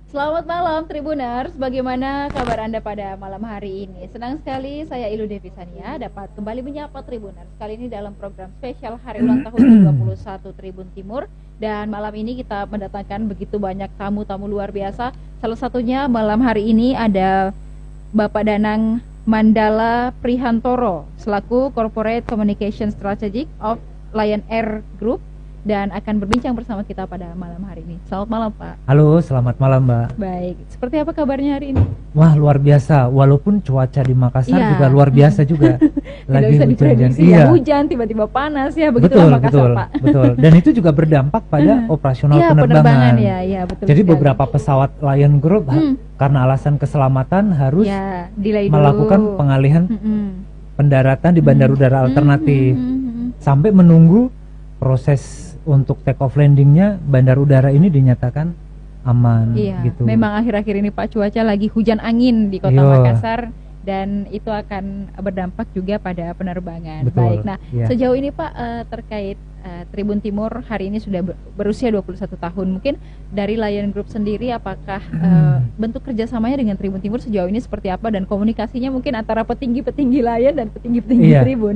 Selamat malam Tribuners, bagaimana kabar Anda pada malam hari ini? Senang sekali saya Ilu Devisania dapat kembali menyapa Tribuners. Kali ini dalam program spesial hari ulang tahun ke-21 Tribun Timur. Dan malam ini kita mendatangkan begitu banyak tamu-tamu luar biasa. Salah satunya malam hari ini ada Bapak Danang Mandala Prihantoro selaku Corporate Communication Strategic of Lion Air Group dan akan berbincang bersama kita pada malam hari ini. Selamat malam Pak. Halo, selamat malam Mbak. Baik, seperti apa kabarnya hari ini? Wah, luar biasa. Walaupun cuaca di Makassar juga luar biasa juga. Lagi bisa diprediksi ya, hujan tiba-tiba panas ya, begitulah Makassar Pak. Betul. Dan itu juga berdampak pada operasional penerbangan. Ya, betul. Jadi sekali. Beberapa pesawat Lion Group karena alasan keselamatan harus melakukan pengalihan pendaratan di bandara udara alternatif sampai menunggu proses untuk take off landingnya bandar udara ini dinyatakan aman. Iya, gitu. Memang akhir-akhir ini Pak cuaca lagi hujan angin di kota Makassar dan itu akan berdampak juga pada penerbangan. Betul, baik, nah sejauh ini Pak terkait Tribun Timur hari ini sudah berusia 21 tahun. Mungkin dari Lion Group sendiri apakah bentuk kerjasamanya dengan Tribun Timur sejauh ini seperti apa dan komunikasinya mungkin antara petinggi-petinggi Lion dan petinggi-petinggi Tribun?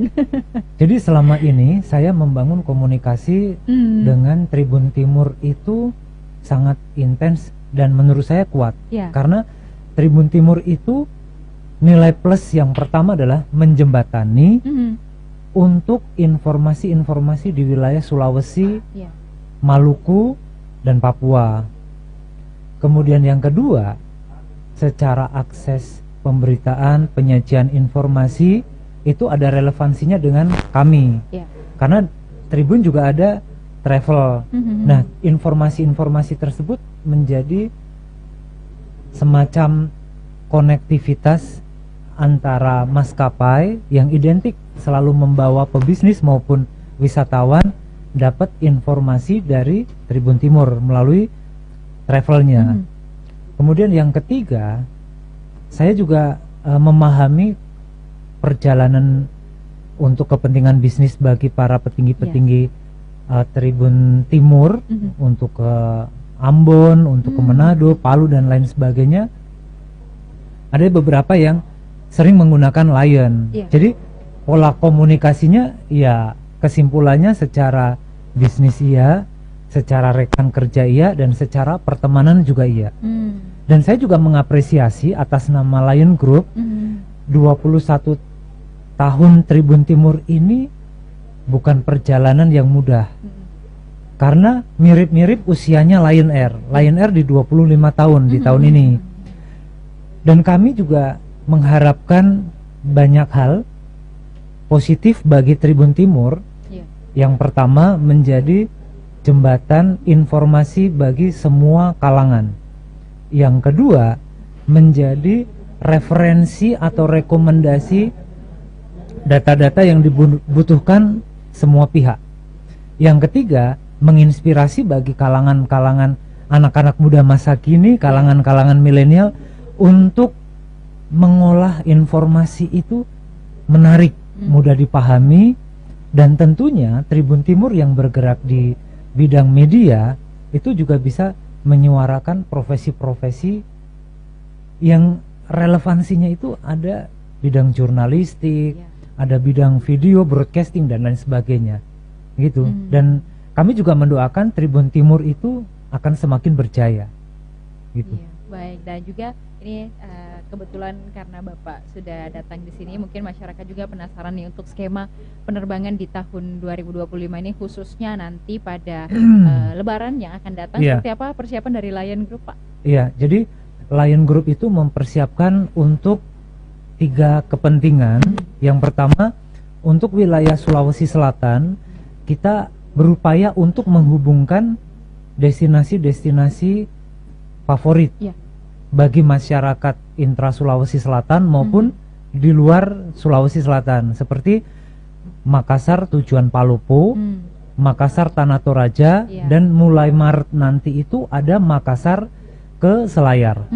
Jadi selama ini saya membangun komunikasi dengan Tribun Timur itu sangat intens dan menurut saya kuat. Karena Tribun Timur itu nilai plus yang pertama adalah menjembatani untuk informasi-informasi di wilayah Sulawesi, Maluku, dan Papua. Kemudian yang kedua, secara akses pemberitaan, penyajian informasi itu ada relevansinya dengan kami. Karena Tribun juga ada travel. Nah, informasi-informasi tersebut menjadi semacam konektivitas antara maskapai yang identik selalu membawa pebisnis maupun wisatawan dapat informasi dari Tribun Timur melalui travelnya. Kemudian yang ketiga, saya juga memahami perjalanan untuk kepentingan bisnis bagi para petinggi-petinggi Tribun Timur untuk ke Ambon, untuk ke Manado, Palu dan lain sebagainya. Ada beberapa yang sering menggunakan Lion. Jadi pola komunikasinya ya kesimpulannya secara bisnis iya, secara rekan kerja iya, dan secara pertemanan juga iya. Dan saya juga mengapresiasi atas nama Lion Group 21 tahun Tribun Timur ini bukan perjalanan yang mudah. Karena mirip-mirip usianya Lion Air. Lion Air di 25 tahun di tahun ini. Dan kami juga mengharapkan banyak hal positif bagi Tribun Timur. Yang pertama menjadi jembatan informasi bagi semua kalangan. Yang kedua menjadi referensi atau rekomendasi data-data yang dibutuhkan semua pihak. Yang ketiga menginspirasi bagi kalangan-kalangan anak-anak muda masa kini, kalangan-kalangan milenial untuk mengolah informasi itu menarik, mudah dipahami, dan tentunya Tribun Timur yang bergerak di bidang media itu juga bisa menyuarakan profesi-profesi yang relevansinya itu ada bidang jurnalistik, ada bidang video, broadcasting dan lain sebagainya, gitu. Dan kami juga mendoakan Tribun Timur itu akan semakin berjaya, gitu. Baik, dan juga ini kebetulan karena Bapak sudah datang di sini, mungkin masyarakat juga penasaran nih untuk skema penerbangan di tahun 2025 ini khususnya nanti pada Lebaran yang akan datang. Seperti apa persiapan dari Lion Group, Pak? Iya, jadi Lion Group itu mempersiapkan untuk 3 kepentingan. Yang pertama, untuk wilayah Sulawesi Selatan kita berupaya untuk menghubungkan destinasi-destinasi favorit bagi masyarakat intra Sulawesi Selatan maupun di luar Sulawesi Selatan, seperti Makassar tujuan Palopo, Makassar Tanah Toraja, dan mulai Maret nanti itu ada Makassar ke Selayar.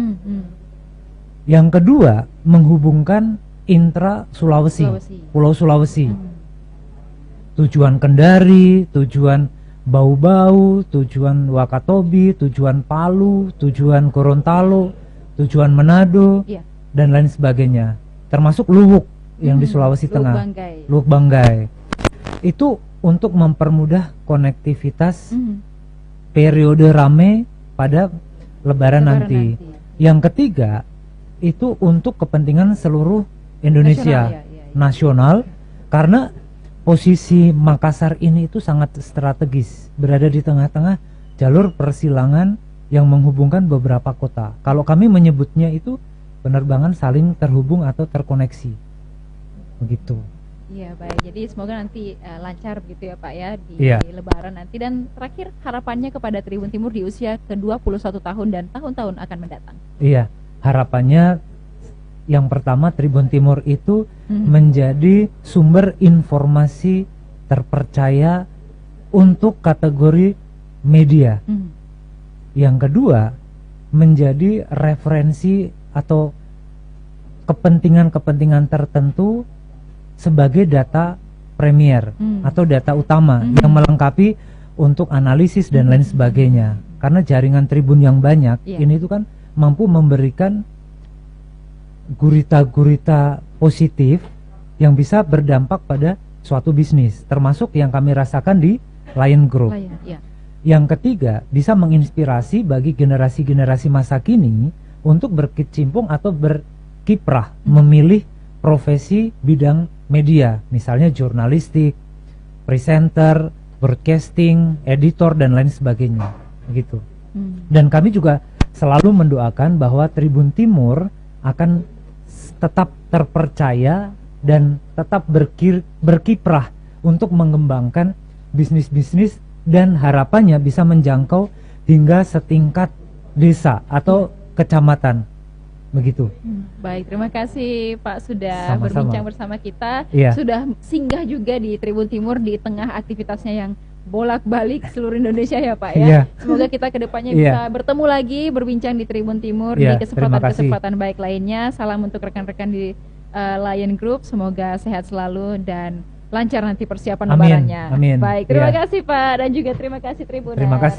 Yang kedua menghubungkan intra Sulawesi, Pulau Sulawesi, tujuan Kendari, tujuan Bau-Bau, tujuan Wakatobi, tujuan Palu, tujuan Gorontalo, tujuan Manado, Iya. dan lain sebagainya. Termasuk Luwuk yang di Sulawesi Luwuk Tengah. Banggai. Luwuk Banggai. Itu untuk mempermudah konektivitas periode rame pada Lebaran nanti. Yang ketiga, itu untuk kepentingan seluruh Indonesia nasional, karena posisi Makassar ini itu sangat strategis, berada di tengah-tengah jalur persilangan yang menghubungkan beberapa kota. Kalau kami menyebutnya itu penerbangan saling terhubung atau terkoneksi, begitu. Iya, baik. Jadi semoga nanti lancar begitu ya Pak ya di Iya. Lebaran nanti. Dan terakhir, harapannya kepada Tribun Timur di usia ke-21 tahun dan tahun-tahun akan mendatang. Iya, harapannya yang pertama Tribun Timur itu menjadi sumber informasi terpercaya untuk kategori media. Yang kedua, menjadi referensi atau kepentingan-kepentingan tertentu sebagai data premier atau data utama yang melengkapi untuk analisis dan lain sebagainya. Karena jaringan Tribun yang banyak ini itu kan mampu memberikan gurita-gurita positif yang bisa berdampak pada suatu bisnis, termasuk yang kami rasakan di Lion Group. Yang ketiga, bisa menginspirasi bagi generasi-generasi masa kini untuk berkecimpung atau berkiprah memilih profesi bidang media, misalnya jurnalistik, presenter, broadcasting, editor, dan lain sebagainya, begitu. Dan kami juga selalu mendoakan bahwa Tribun Timur akan tetap terpercaya dan tetap berkiprah untuk mengembangkan bisnis-bisnis dan harapannya bisa menjangkau hingga setingkat desa atau kecamatan, begitu. Baik, terima kasih Pak sudah Sama-sama. berbincang bersama kita. Iya. Sudah singgah juga di Tribun Timur di tengah aktivitasnya yang bolak-balik seluruh Indonesia ya Pak ya. Iya. Semoga kita kedepannya Iya. bisa bertemu lagi berbincang di Tribun Timur Iya, di terima kasih. kesempatan-kesempatan baik lainnya. Salam untuk rekan-rekan di Lion Group, semoga sehat selalu dan lancar nanti persiapan Amin, lebarannya. amin. Baik, terima Iya. kasih Pak dan juga terima kasih Tribuners. Terima kasih.